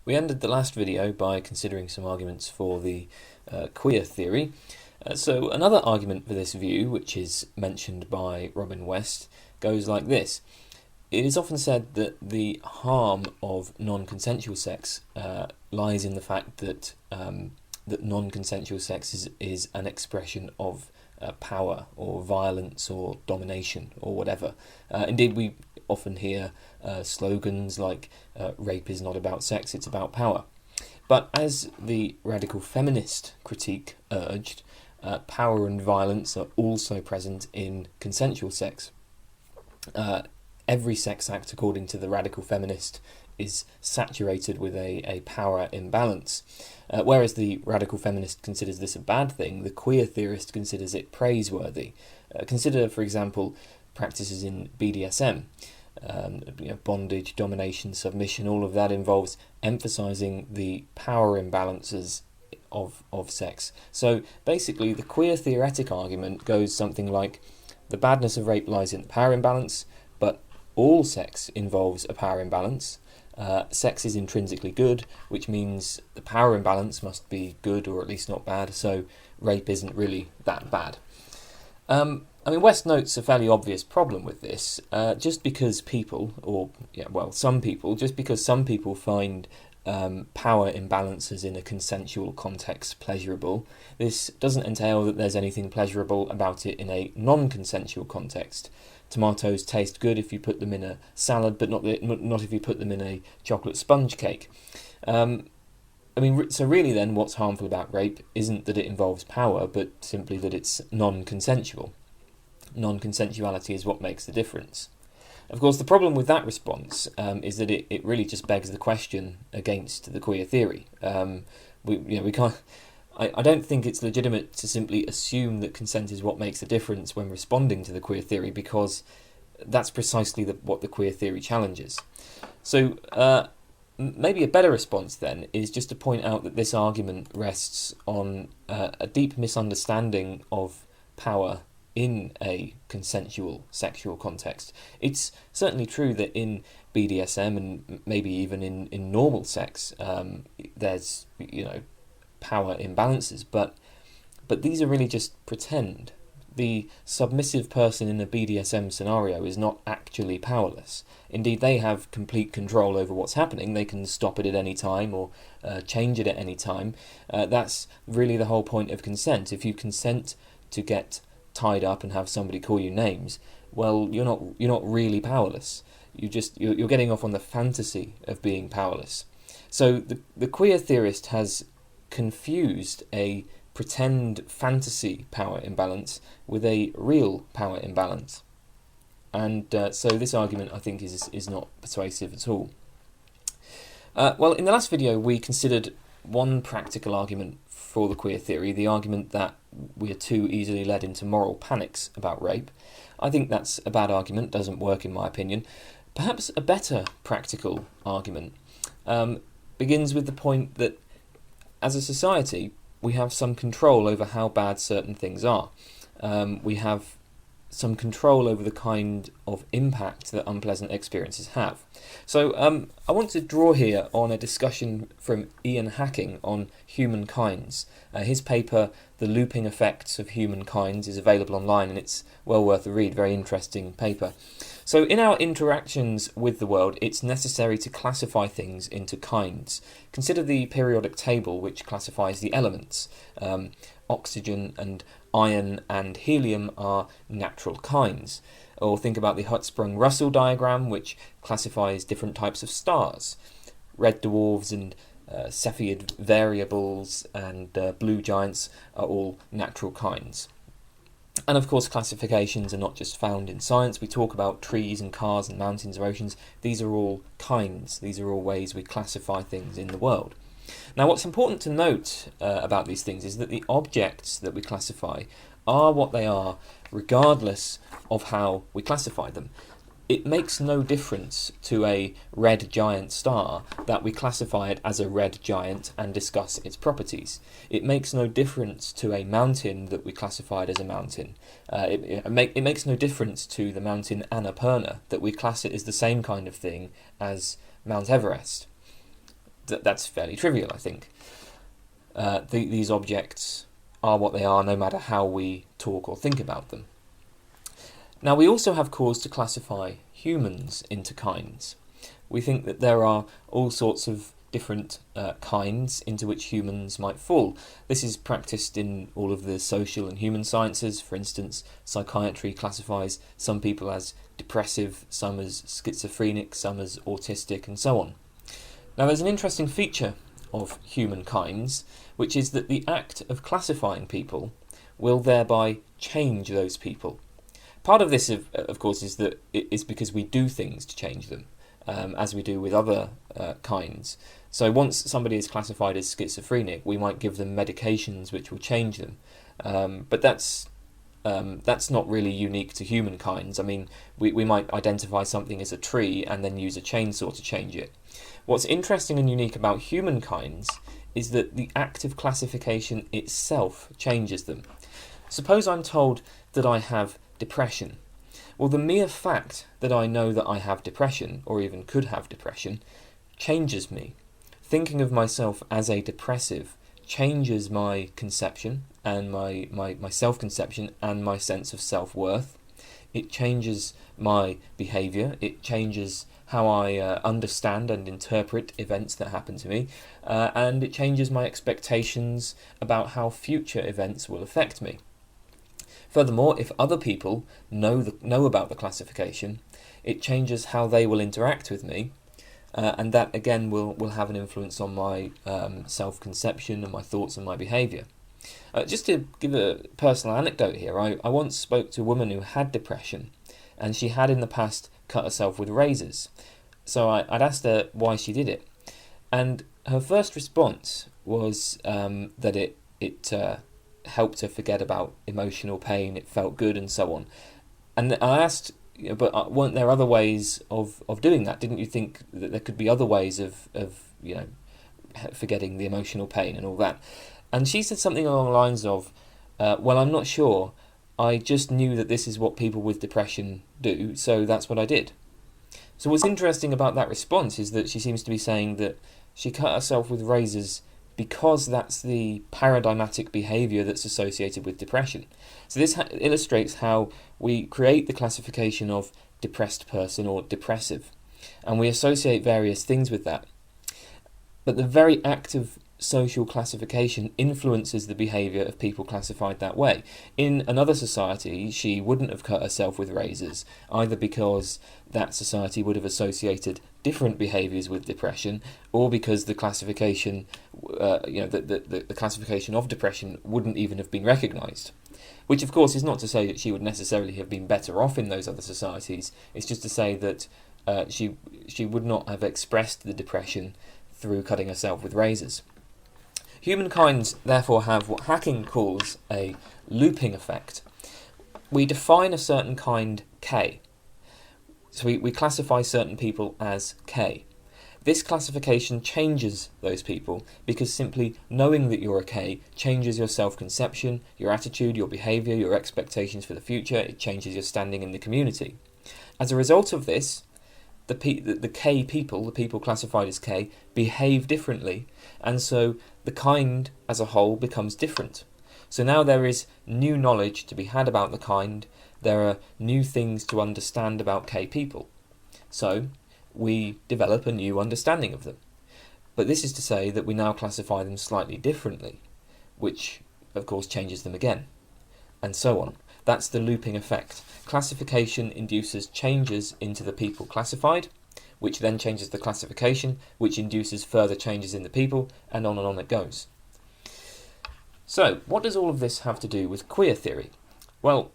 We ended the last video by considering some arguments for the queer theory. So another argument for this view, which is mentioned by Robin West, goes like this. It is often said that the harm of non-consensual sex lies in the fact that non-consensual sex is an expression of power or violence or domination or whatever. Indeed, we often hear slogans like rape is not about sex, it's about power. But as the radical feminist critique urged, power and violence are also present in consensual sex. Every sex act, according to the radical feminist, is saturated with a power imbalance. Whereas the radical feminist considers this a bad thing, the queer theorist considers it praiseworthy. Consider, for example, practices in BDSM. Bondage, domination, submission, all of that involves emphasizing the power imbalances of sex. So basically, the queer theoretic argument goes something like, the badness of rape lies in the power imbalance, but all sex involves a power imbalance. Sex is intrinsically good, which means the power imbalance must be good or at least not bad, so rape isn't really that bad. West notes a fairly obvious problem with this. Just because some people find power imbalances in a consensual context pleasurable, this doesn't entail that there's anything pleasurable about it in a non-consensual context. Tomatoes taste good if you put them in a salad, but not if you put them in a chocolate sponge cake. So really then, what's harmful about rape isn't that it involves power, but simply that it's non-consensual. Non-consensuality is what makes the difference. Of course, the problem with that response is that it really just begs the question against the queer theory. We can't. I don't think it's legitimate to simply assume that consent is what makes a difference when responding to the queer theory, because that's precisely what the queer theory challenges. So maybe a better response then is just to point out that this argument rests on a deep misunderstanding of power in a consensual sexual context. It's certainly true that in BDSM and maybe even in normal sex, there's power imbalances, but these are really just pretend. The submissive person in a BDSM scenario is not actually powerless. Indeed, they have complete control over what's happening. They can stop it at any time or change it at any time. That's really the whole point of consent. If you consent to get tied up and have somebody call you names, well, you're not really powerless. You're getting off on the fantasy of being powerless. So the queer theorist has confused a pretend fantasy power imbalance with a real power imbalance, and so this argument, I think, is not persuasive at all. In the last video we considered one practical argument for the queer theory, the argument that we are too easily led into moral panics about rape. I think that's a bad argument, doesn't work in my opinion. Perhaps a better practical argument begins with the point that as a society we have some control over how bad certain things are. We have some control over the kind of impact that unpleasant experiences have. So I want to draw here on a discussion from Ian Hacking on humankinds. His paper, The Looping Effects of Humankinds, is available online and it's well worth a read, very interesting paper. So in our interactions with the world, it's necessary to classify things into kinds. Consider the periodic table, which classifies the elements. Oxygen and iron and helium are natural kinds. Or think about the Hertzsprung-Russell diagram, which classifies different types of stars. Red dwarfs and Cepheid variables and blue giants are all natural kinds. And of course, classifications are not just found in science. We talk about trees and cars and mountains or oceans. These are all kinds. These are all ways we classify things in the world. Now, what's important to note about these things is that the objects that we classify are what they are, regardless of how we classify them. It makes no difference to a red giant star that we classify it as a red giant and discuss its properties. It makes no difference to a mountain that we classify it as a mountain. It makes no difference to the mountain Annapurna that we class it as the same kind of thing as Mount Everest. that's fairly trivial, I think. These objects are what they are, no matter how we talk or think about them. Now, we also have cause to classify humans into kinds. We think that there are all sorts of different kinds into which humans might fall. This is practiced in all of the social and human sciences. For instance, psychiatry classifies some people as depressive, some as schizophrenic, some as autistic, and so on. Now, there's an interesting feature of human kinds, which is that the act of classifying people will thereby change those people. Part of this, of course, is that it is because we do things to change them, as we do with other kinds. So once somebody is classified as schizophrenic, we might give them medications which will change them. But that's not really unique to human kinds. I mean, we might identify something as a tree and then use a chainsaw to change it. What's interesting and unique about human kinds is that the act of classification itself changes them. Suppose I'm told that I have depression. Well, the mere fact that I know that I have depression, or even could have depression, changes me. Thinking of myself as a depressive changes my conception and my self-conception and my sense of self-worth. It changes my behaviour. It changes how I understand and interpret events that happen to me, and it changes my expectations about how future events will affect me. Furthermore, if other people know about the classification, it changes how they will interact with me, and that again will have an influence on my self-conception and my thoughts and my behaviour. Just to give a personal anecdote here, I once spoke to a woman who had depression, and she had in the past cut herself with razors. So I'd asked her why she did it, and her first response was that it helped her forget about emotional pain, it felt good, and so on. And I asked, but weren't there other ways of doing that? Didn't you think that there could be other ways of forgetting the emotional pain and all that? And she said something along the lines of, well, I'm not sure. I just knew that this is what people with depression do, so that's what I did. So what's interesting about that response is that she seems to be saying that she cut herself with razors because that's the paradigmatic behaviour that's associated with depression. So this illustrates how we create the classification of depressed person or depressive, and we associate various things with that. But the very act of social classification influences the behaviour of people classified that way. In another society, she wouldn't have cut herself with razors, either because that society would have associated different behaviours with depression, or because the classification, the classification of depression wouldn't even have been recognised. Which, of course, is not to say that she would necessarily have been better off in those other societies. It's just to say that she would not have expressed the depression through cutting herself with razors. Humankind therefore have what Hacking calls a looping effect. We define a certain kind K. So we classify certain people as K. This classification changes those people because simply knowing that you're a K changes your self-conception, your attitude, your behaviour, your expectations for the future. It changes your standing in the community. As a result of this, the K people, the people classified as K, behave differently, and so the kind as a whole becomes different. So now there is new knowledge to be had about the kind, there are new things to understand about K people. So we develop a new understanding of them. But this is to say that we now classify them slightly differently, which of course changes them again, and so on. That's the looping effect. Classification induces changes into the people classified, which then changes the classification, which induces further changes in the people, and on it goes. So, what does all of this have to do with queer theory? Well,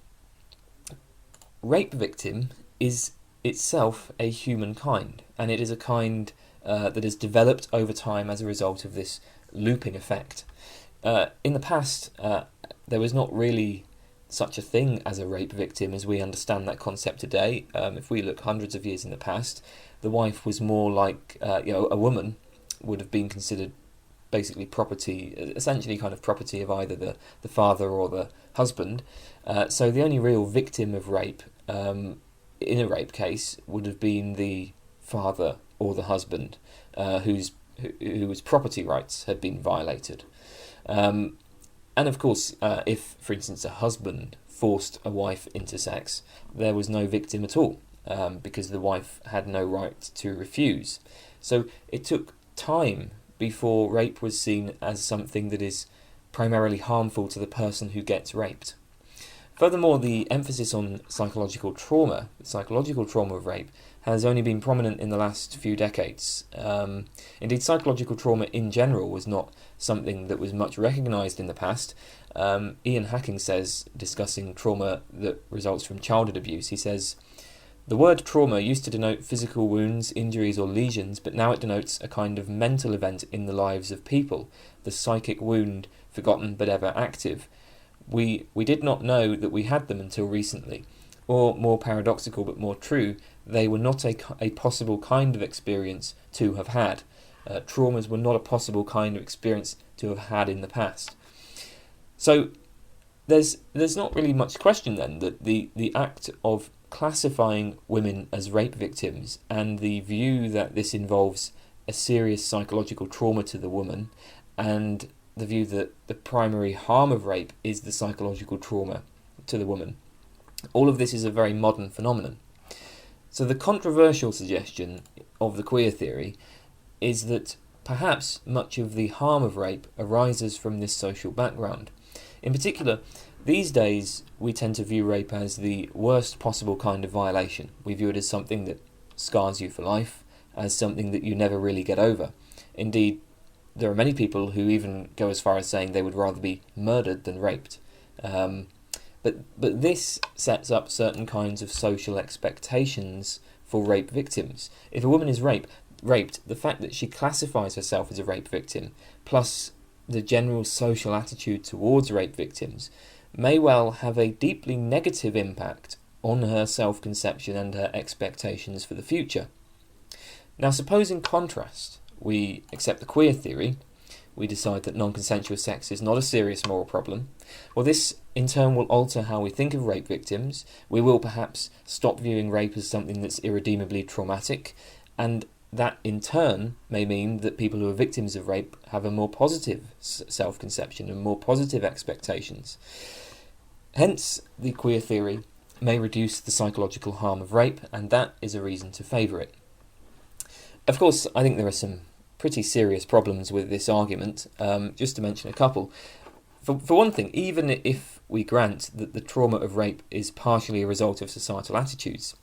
rape victim is itself a human kind, and it is a kind that has developed over time as a result of this looping effect. In the past, there was not really such a thing as a rape victim as we understand that concept today. If we look hundreds of years in the past, the wife was more like, a woman would have been considered basically property, essentially kind of property of either the father or the husband. So the only real victim of rape in a rape case would have been the father or the husband, whose whose property rights had been violated. And of course, if, for instance, a husband forced a wife into sex, there was no victim at all, because the wife had no right to refuse. So it took time before rape was seen as something that is primarily harmful to the person who gets raped. Furthermore, the emphasis on psychological trauma, the psychological trauma of rape, has only been prominent in the last few decades. Indeed, psychological trauma in general was not something that was much recognised in the past. Ian Hacking says, discussing trauma that results from childhood abuse, he says, "The word trauma used to denote physical wounds, injuries or lesions, but now it denotes a kind of mental event in the lives of people, the psychic wound, forgotten but ever active. We did not know that we had them until recently. Or, more paradoxical but more true, they were not a possible kind of experience to have had. Traumas were not a possible kind of experience to have had in the past." So there's not really much question then that the act of classifying women as rape victims and the view that this involves a serious psychological trauma to the woman, and the view that the primary harm of rape is the psychological trauma to the woman, all of this is a very modern phenomenon. So the controversial suggestion of the queer theory is that perhaps much of the harm of rape arises from this social background. In particular, these days we tend to view rape as the worst possible kind of violation. We view it as something that scars you for life, as something that you never really get over. Indeed, there are many people who even go as far as saying they would rather be murdered than raped. But this sets up certain kinds of social expectations for rape victims. If a woman is raped, the fact that she classifies herself as a rape victim, plus the general social attitude towards rape victims, may well have a deeply negative impact on her self-conception and her expectations for the future. Now, suppose in contrast we accept the queer theory, we decide that non-consensual sex is not a serious moral problem. Well, this in turn will alter how we think of rape victims. We will perhaps stop viewing rape as something that's irredeemably traumatic, and that in turn may mean that people who are victims of rape have a more positive self-conception and more positive expectations. Hence, the queer theory may reduce the psychological harm of rape, and that is a reason to favour it. Of course, I think there are some pretty serious problems with this argument, just to mention a couple. For one thing, even if we grant that the trauma of rape is partially a result of societal attitudes,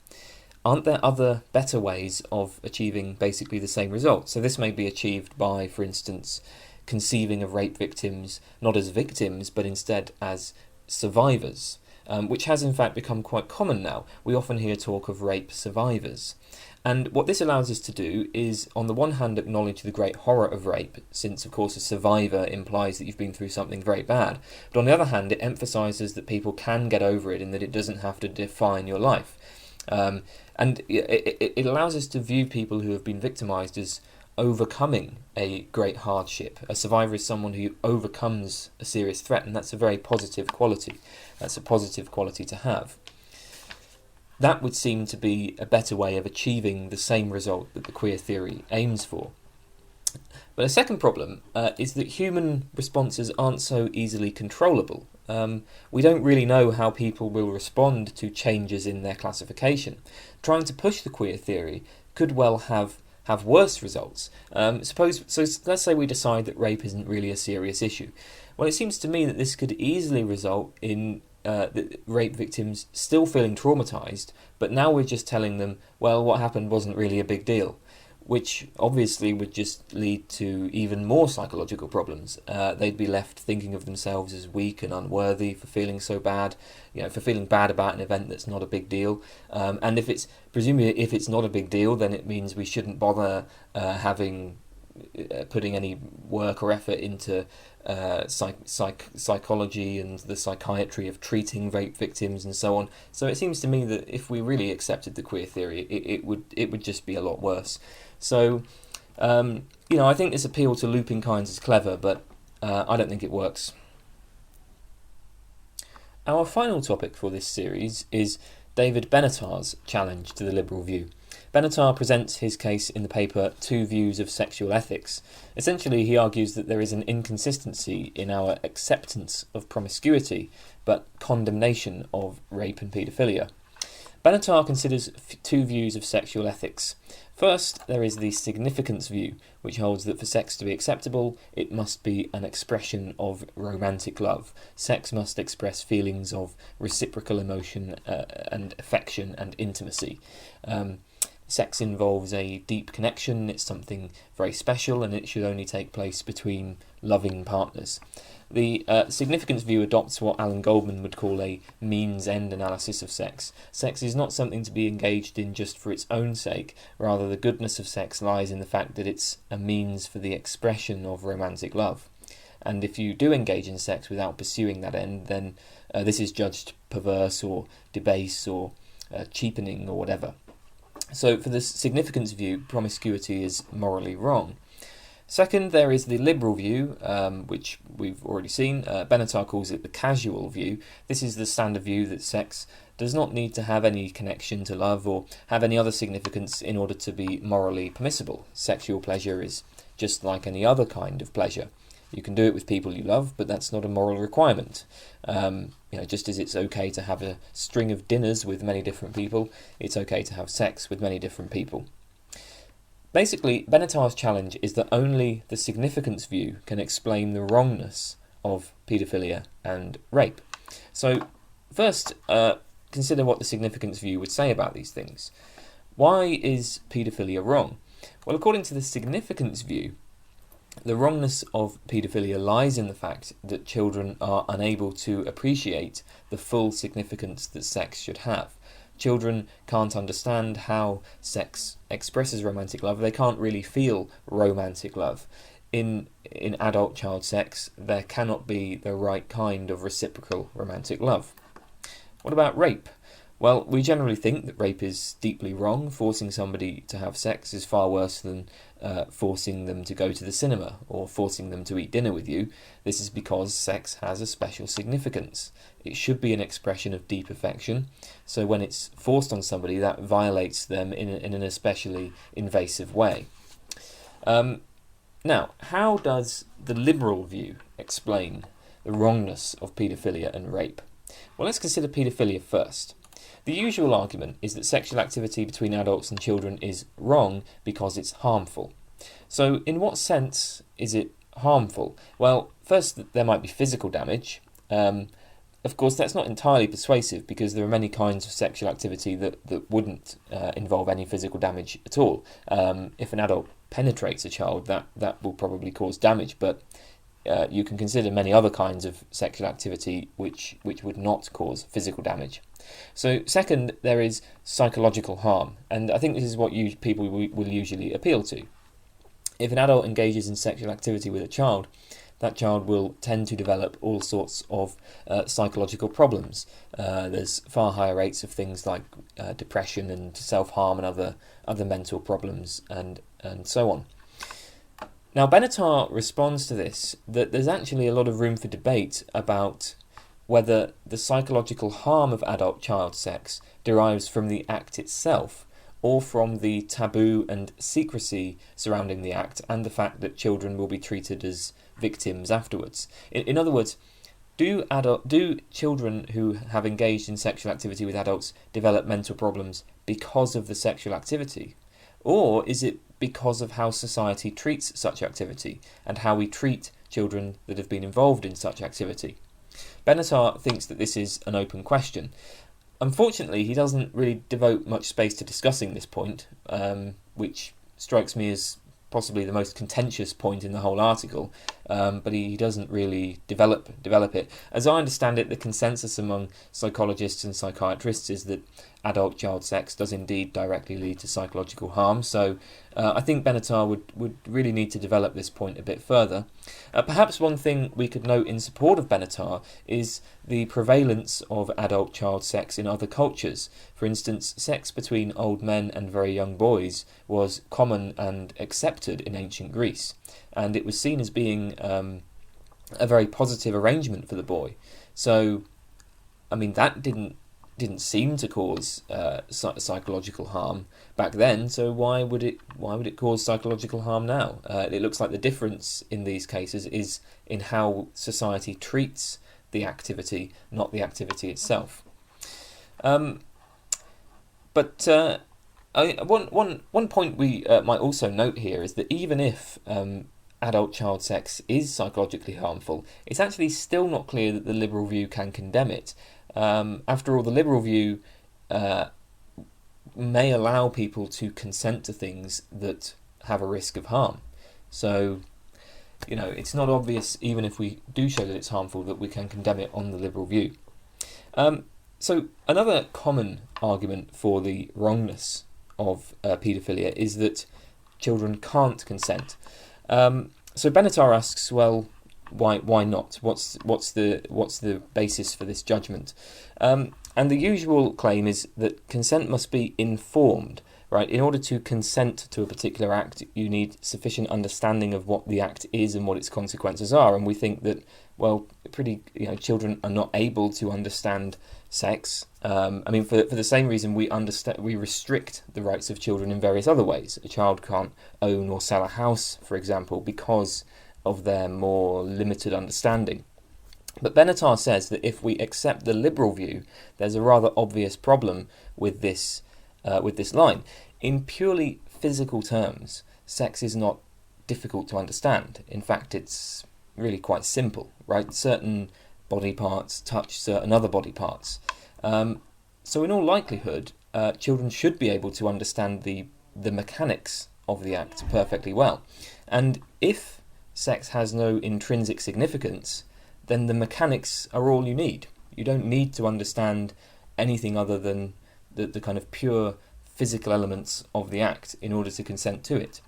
aren't there other better ways of achieving basically the same result? So this may be achieved by, for instance, conceiving of rape victims not as victims, but instead as survivors, which has in fact become quite common now. We often hear talk of rape survivors. And what this allows us to do is, on the one hand, acknowledge the great horror of rape, since, of course, a survivor implies that you've been through something very bad. But on the other hand, it emphasises that people can get over it and that it doesn't have to define your life. And it allows us to view people who have been victimised as overcoming a great hardship. A survivor is someone who overcomes a serious threat, and that's a very positive quality. That's a positive quality to have. That would seem to be a better way of achieving the same result that the queer theory aims for. But a second problem is that human responses aren't so easily controllable. We don't really know how people will respond to changes in their classification. Trying to push the queer theory could well have worse results. Let's say we decide that rape isn't really a serious issue. Well, it seems to me that this could easily result in the rape victims still feeling traumatised, but now we're just telling them, well, what happened wasn't really a big deal, which obviously would just lead to even more psychological problems. They'd be left thinking of themselves as weak and unworthy for feeling so bad, for feeling bad about an event that's not a big deal. And if it's not a big deal, then it means we shouldn't bother putting any work or effort into psychology and the psychiatry of treating rape victims and so on. So it seems to me that if we really accepted the queer theory, it would just be a lot worse. So, I think this appeal to looping kinds is clever, but I don't think it works. Our final topic for this series is David Benatar's challenge to the liberal view. Benatar presents his case in the paper Two Views of Sexual Ethics. Essentially, he argues that there is an inconsistency in our acceptance of promiscuity, but condemnation of rape and paedophilia. Benatar considers two views of sexual ethics. First, there is the significance view, which holds that for sex to be acceptable, it must be an expression of romantic love. Sex must express feelings of reciprocal emotion and affection and intimacy. Sex involves a deep connection, it's something very special, and it should only take place between loving partners. The significance view adopts what Alan Goldman would call a means-end analysis of sex. Sex is not something to be engaged in just for its own sake. Rather, the goodness of sex lies in the fact that it's a means for the expression of romantic love. And if you do engage in sex without pursuing that end, then this is judged perverse or debase or cheapening or whatever. So for the significance view, promiscuity is morally wrong. Second, there is the liberal view, which we've already seen. Benatar calls it the casual view. This is the standard view that sex does not need to have any connection to love or have any other significance in order to be morally permissible. Sexual pleasure is just like any other kind of pleasure. You can do it with people you love, but that's not a moral requirement. Just as it's okay to have a string of dinners with many different people, it's okay to have sex with many different people. Basically, Benatar's challenge is that only the significance view can explain the wrongness of paedophilia and rape. So, first, consider what the significance view would say about these things. Why is paedophilia wrong? Well, according to the significance view, the wrongness of paedophilia lies in the fact that children are unable to appreciate the full significance that sex should have. Children can't understand how sex expresses romantic love. They can't really feel romantic love. In adult-child sex, there cannot be the right kind of reciprocal romantic love. What about rape? Well, we generally think that rape is deeply wrong. Forcing somebody to have sex is far worse than forcing them to go to the cinema or forcing them to eat dinner with you. This is because sex has a special significance. It should be an expression of deep affection, so when it's forced on somebody, that violates them in an especially invasive way. Now, how does the liberal view explain the wrongness of paedophilia and rape? Well, let's consider paedophilia first. The usual argument is that sexual activity between adults and children is wrong because it's harmful. So, in what sense is it harmful? Well, first, there might be physical damage. Of course, that's not entirely persuasive because there are many kinds of sexual activity that wouldn't involve any physical damage at all. If an adult penetrates a child, that will probably cause damage, but you can consider many other kinds of sexual activity which would not cause physical damage. So second, there is psychological harm, and I think this is what people will usually appeal to. If an adult engages in sexual activity with a child, that child will tend to develop all sorts of psychological problems. There's far higher rates of things like depression and self-harm and other mental problems and so on. Now, Benatar responds to this that there's actually a lot of room for debate about whether the psychological harm of adult-child sex derives from the act itself or from the taboo and secrecy surrounding the act and the fact that children will be treated as victims afterwards. In other words, do children who have engaged in sexual activity with adults develop mental problems because of the sexual activity? Or is it because of how society treats such activity and how we treat children that have been involved in such activity? Benatar thinks that this is an open question. Unfortunately, he doesn't really devote much space to discussing this point, which strikes me as possibly the most contentious point in the whole article, but he doesn't really develop it. As I understand it, the consensus among psychologists and psychiatrists is that adult-child sex does indeed directly lead to psychological harm, so I think Benatar would really need to develop this point a bit further. Perhaps one thing we could note in support of Benatar is the prevalence of adult-child sex in other cultures. For instance, sex between old men and very young boys was common and accepted in ancient Greece, and it was seen as being a very positive arrangement for the boy. So, I mean, that didn't didn't seem to cause psychological harm back then, so why would it cause psychological harm now? It looks like the difference in these cases is in how society treats the activity, not the activity itself. One point we might also note here is that even if adult-child sex is psychologically harmful, it's actually still not clear that the liberal view can condemn it. After all, the liberal view may allow people to consent to things that have a risk of harm. So, it's not obvious, even if we do show that it's harmful, that we can condemn it on the liberal view. So another common argument for the wrongness of paedophilia is that children can't consent. So Benatar asks, well, why not? What's the basis for this judgment? And the usual claim is that consent must be informed, right? In order to consent to a particular act, you need sufficient understanding of what the act is and what its consequences are. And we think that, children are not able to understand sex. For the same reason we restrict the rights of children in various other ways. A child can't own or sell a house, for example, because of their more limited understanding. But Benatar says that if we accept the liberal view, there's a rather obvious problem with this line. In purely physical terms, sex is not difficult to understand. In fact, it's really quite simple, right? Certain body parts touch certain other body parts. So in all likelihood, children should be able to understand the mechanics of the act perfectly well. And if sex has no intrinsic significance, then the mechanics are all you need. You don't need to understand anything other than the kind of pure physical elements of the act in order to consent to it.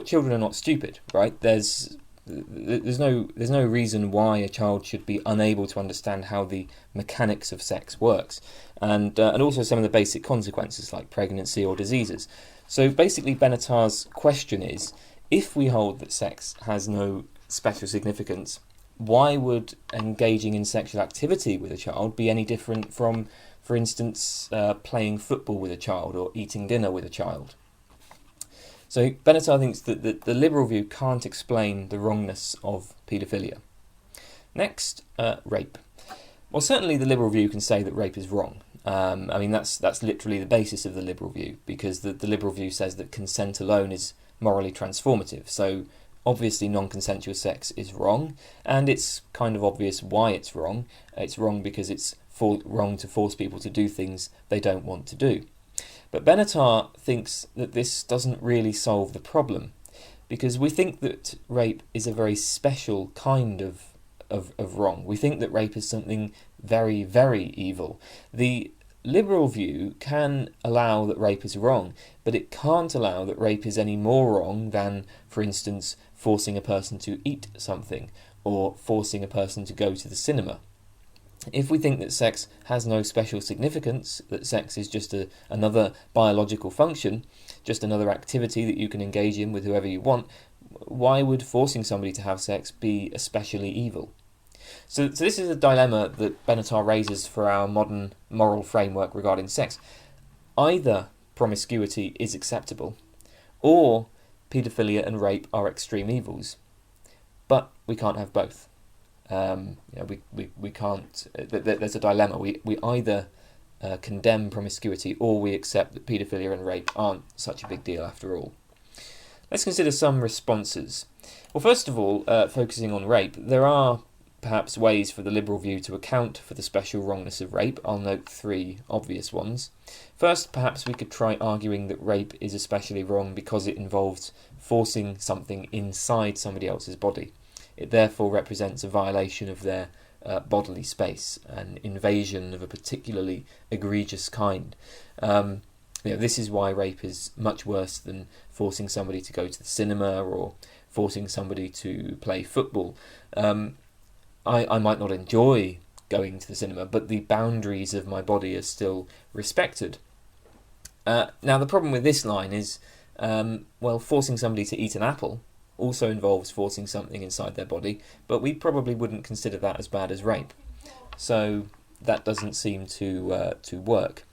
Children are not stupid, right? There's no reason why a child should be unable to understand how the mechanics of sex works, and also some of the basic consequences like pregnancy or diseases. So basically, Benatar's question is: if we hold that sex has no special significance, why would engaging in sexual activity with a child be any different from, for instance, playing football with a child or eating dinner with a child? So Benatar thinks that the liberal view can't explain the wrongness of paedophilia. Next, rape. Well, certainly the liberal view can say that rape is wrong. That's literally the basis of the liberal view, because the liberal view says that consent alone is morally transformative. So obviously non-consensual sex is wrong, and it's kind of obvious why it's wrong. It's wrong because it's wrong to force people to do things they don't want to do. But Benatar thinks that this doesn't really solve the problem, because we think that rape is a very special kind of wrong. We think that rape is something very, very evil. The liberal view can allow that rape is wrong, but it can't allow that rape is any more wrong than, for instance, forcing a person to eat something or forcing a person to go to the cinema. If we think that sex has no special significance, that sex is just another biological function, just another activity that you can engage in with whoever you want, why would forcing somebody to have sex be especially evil? So this is a dilemma that Benatar raises for our modern moral framework regarding sex. Either promiscuity is acceptable, or paedophilia and rape are extreme evils. But we can't have both. We can't. There's a dilemma. We either condemn promiscuity, or we accept that paedophilia and rape aren't such a big deal after all. Let's consider some responses. Well, first of all, focusing on rape, there are perhaps ways for the liberal view to account for the special wrongness of rape. I'll note 3 obvious ones. First, perhaps we could try arguing that rape is especially wrong because it involves forcing something inside somebody else's body. It therefore represents a violation of their bodily space, an invasion of a particularly egregious kind. This is why rape is much worse than forcing somebody to go to the cinema or forcing somebody to play football. I might not enjoy going to the cinema, but the boundaries of my body are still respected. Now, the problem with this line is, forcing somebody to eat an apple also involves forcing something inside their body, but we probably wouldn't consider that as bad as rape. So, that doesn't seem to work.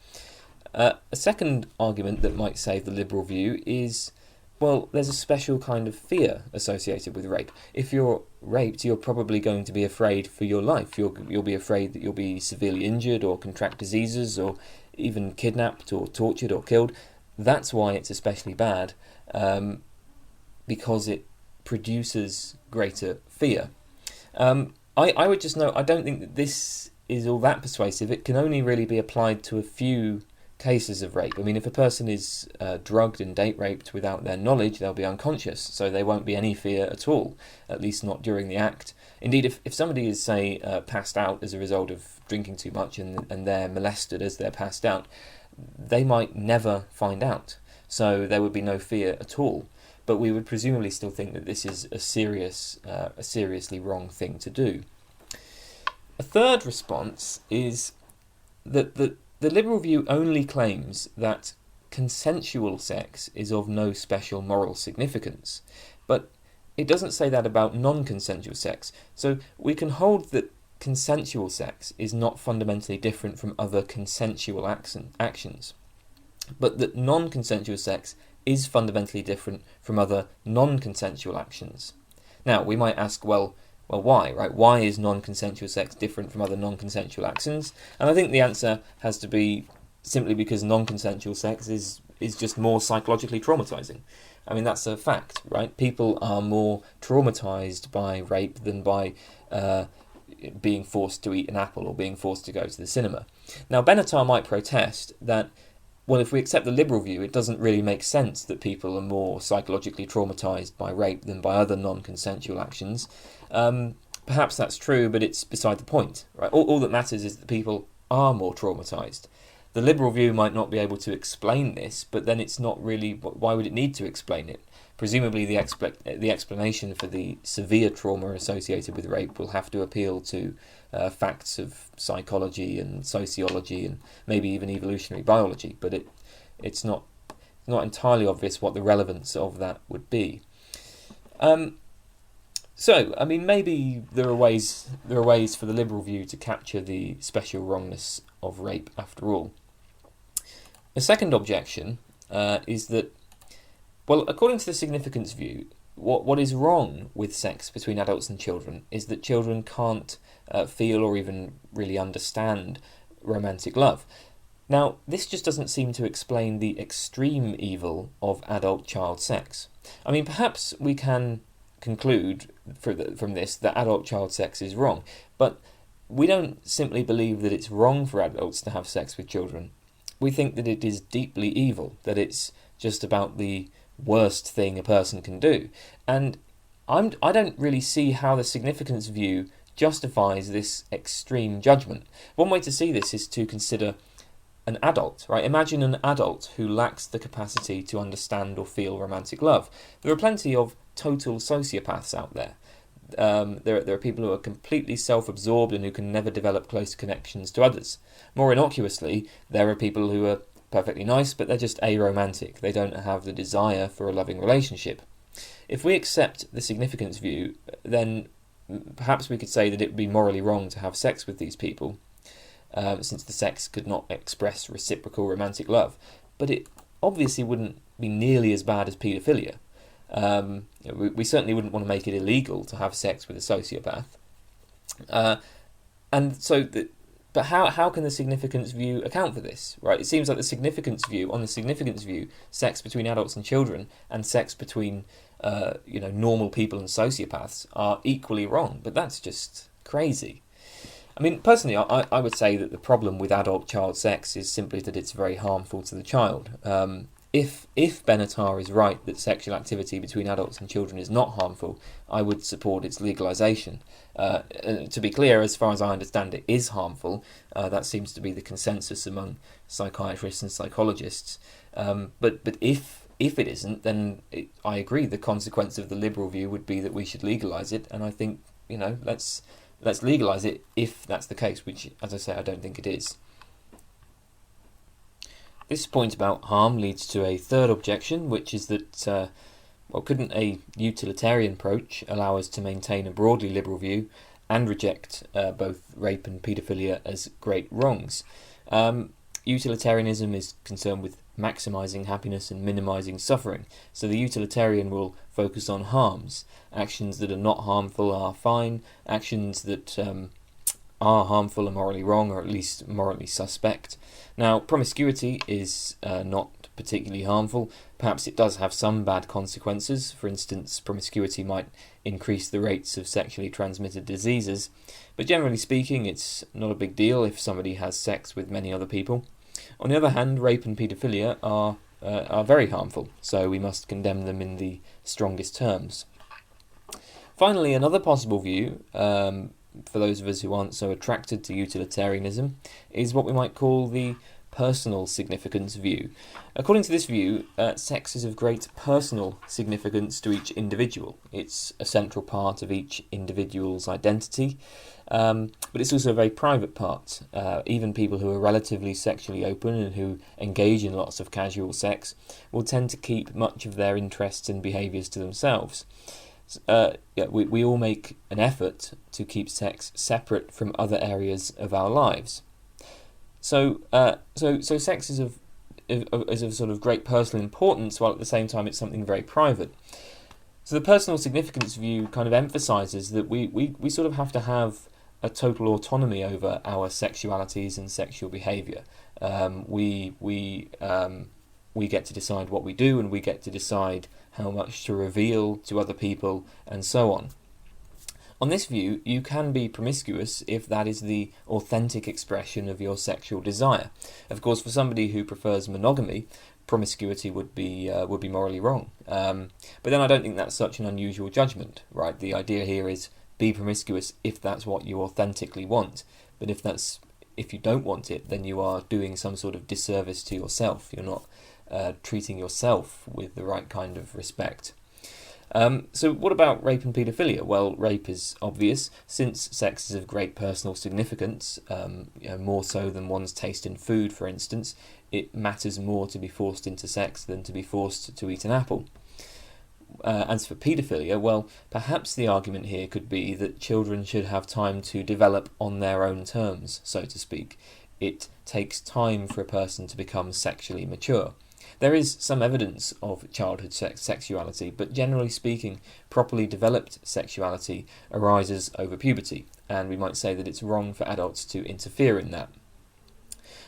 A second argument that might save the liberal view is, well, there's a special kind of fear associated with rape. If you're raped, you're probably going to be afraid for your life. You'll be afraid that you'll be severely injured or contract diseases or even kidnapped or tortured or killed. That's why it's especially bad, because it produces greater fear. I would just note, I don't think that this is all that persuasive. It can only really be applied to a few cases of rape. I mean, if a person is drugged and date raped without their knowledge, they'll be unconscious, so there won't be any fear at all, at least not during the act. Indeed, if somebody is, say, passed out as a result of drinking too much and they're molested as they're passed out, they might never find out, so there would be no fear at all. But we would presumably still think that this is a seriously wrong thing to do. A third response is that the liberal view only claims that consensual sex is of no special moral significance, but it doesn't say that about non-consensual sex. So we can hold that consensual sex is not fundamentally different from other consensual actions, but that non-consensual sex is fundamentally different from other non-consensual actions. Now, we might ask, well, why, right? Why is non-consensual sex different from other non-consensual actions? And I think the answer has to be simply because non-consensual sex is just more psychologically traumatizing. I mean, that's a fact, right? People are more traumatized by rape than by being forced to eat an apple or being forced to go to the cinema. Now, Benatar might protest that, well, if we accept the liberal view, it doesn't really make sense that people are more psychologically traumatized by rape than by other non-consensual actions. Perhaps that's true, but it's beside the point, right? All that matters is that people are more traumatized. The liberal view might not be able to explain this, but then it's not really, why would it need to explain it? Presumably the explanation for the severe trauma associated with rape will have to appeal to facts of psychology and sociology and maybe even evolutionary biology, but it's not entirely obvious what the relevance of that would be. So, I mean, maybe there are ways for the liberal view to capture the special wrongness of rape after all. A second objection is that, well, according to the significance view, what is wrong with sex between adults and children is that children can't feel or even really understand romantic love. Now, this just doesn't seem to explain the extreme evil of adult-child sex. I mean, perhaps we can conclude from this that adult-child sex is wrong, but we don't simply believe that it's wrong for adults to have sex with children. We think that it is deeply evil, that it's just about the worst thing a person can do. And I don't really see how the significance view justifies this extreme judgment. One way to see this is to consider an adult, right? Imagine an adult who lacks the capacity to understand or feel romantic love. There are plenty of total sociopaths out there. There are people who are completely self-absorbed and who can never develop close connections to others. More innocuously, there are people who are perfectly nice, but they're just aromantic. They don't have the desire for a loving relationship. If we accept the significance view, then perhaps we could say that it would be morally wrong to have sex with these people, since the sex could not express reciprocal romantic love. But it obviously wouldn't be nearly as bad as paedophilia. We certainly wouldn't want to make it illegal to have sex with a sociopath. But how can the significance view account for this? Right? It seems like the significance view, sex between adults and children and sex between normal people and sociopaths are equally wrong. But that's just crazy. I mean, personally, I would say that the problem with adult-child sex is simply that it's very harmful to the child. If Benatar is right that sexual activity between adults and children is not harmful, I would support its legalisation. To be clear, as far as I understand, it is harmful. That seems to be the consensus among psychiatrists and psychologists. But if it isn't, then I agree. The consequence of the liberal view would be that we should legalise it, and I think let's legalise it if that's the case, which, as I say, I don't think it is. This point about harm leads to a third objection, which is that, couldn't a utilitarian approach allow us to maintain a broadly liberal view and reject both rape and paedophilia as great wrongs. Utilitarianism is concerned with maximising happiness and minimising suffering. So the utilitarian will focus on harms. Actions that are not harmful are fine. Actions that are harmful are morally wrong, or at least morally suspect. Now, promiscuity is not particularly harmful. Perhaps it does have some bad consequences. For instance, promiscuity might increase the rates of sexually transmitted diseases. But generally speaking, it's not a big deal if somebody has sex with many other people. On the other hand, rape and paedophilia are very harmful, so we must condemn them in the strongest terms. Finally, another possible view, for those of us who aren't so attracted to utilitarianism, is what we might call the personal significance view. According to this view, sex is of great personal significance to each individual. It's a central part of each individual's identity, but it's also a very private part. Even people who are relatively sexually open and who engage in lots of casual sex will tend to keep much of their interests and behaviours to themselves. We all make an effort to keep sex separate from other areas of our lives. So sex is of sort of great personal importance, while at the same time it's something very private. So the personal significance view kind of emphasises that we sort of have to have a total autonomy over our sexualities and sexual behaviour. We get to decide what we do, and we get to decide how much to reveal to other people, and so on. On this view, you can be promiscuous if that is the authentic expression of your sexual desire. Of course, for somebody who prefers monogamy, promiscuity would be morally wrong. But then I don't think that's such an unusual judgment, right? The idea here is be promiscuous if that's what you authentically want. But if you don't want it, then you are doing some sort of disservice to yourself. You're not treating yourself with the right kind of respect. So what about rape and paedophilia? Well, rape is obvious, since sex is of great personal significance, more so than one's taste in food, for instance. It matters more to be forced into sex than to be forced to eat an apple. As for paedophilia, well, perhaps the argument here could be that children should have time to develop on their own terms, so to speak. It takes time for a person to become sexually mature. There is some evidence of childhood sexuality, but generally speaking, properly developed sexuality arises over puberty, and we might say that it's wrong for adults to interfere in that.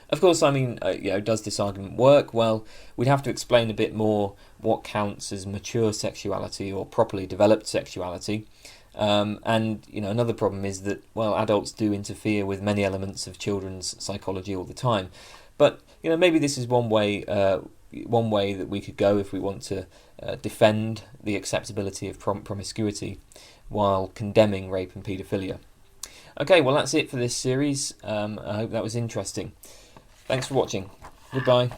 Of course, I mean, does this argument work? Well, we'd have to explain a bit more what counts as mature sexuality or properly developed sexuality. Another problem is that, well, adults do interfere with many elements of children's psychology all the time. But, maybe this is one way that we could go if we want to defend the acceptability of promiscuity while condemning rape and paedophilia. Okay, well, that's it for this series. I hope that was interesting. Thanks for watching. Goodbye.